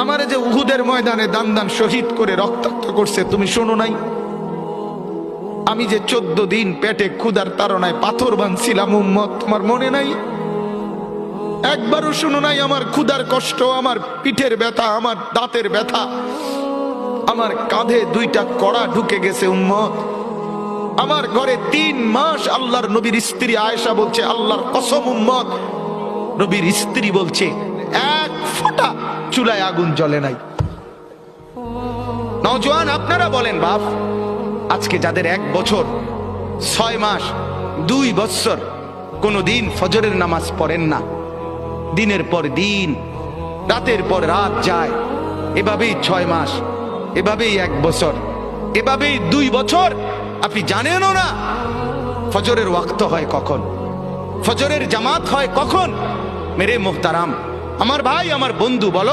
আমারে যে উহুদের ময়দানে দান দান শহীদ করে রক্তাক্ত করছে তুমি শোনো নাই? আমি যে 14 দিন পেটে ক্ষুধার তাড়নায় পাথর বাঁধছিলাম উম্মত, তোমার মনে নাই? একবারও শুনো নাই আমার ক্ষুধার কষ্ট, আমার পিঠের ব্যথা, আমার দাঁতের ব্যথা, আমার কাঁধে 2টা কড়া ঢুকে গেছে উম্মত। আমার ঘরে 3 মাস আল্লাহর নবীর স্ত্রী আয়েশা বলছে, আল্লাহর কসম উম্মত, নবীর স্ত্রী বলছে 1 ফোঁটা চুলায় আগুন জ্বলে নাই। নওজোয়ান আপনারা বলেন বাপ, আজকে যাদের 1 বছর 6 মাস 2 বছর কোনদিন ফজরের নামাজ পড়েন না, দিনের পর দিন রাতের পর রাত যায়, এভাবেই 6 মাস, এভাবেই 1 বছর, এভাবেই 2 বছর, আপনি জানেনও না ফজরের ওয়াক্ত হয় কখন, ফজরের জামাত হয় কখন। মেরে মুহতারাম, আমার ভাই, আমার বন্ধু, বলো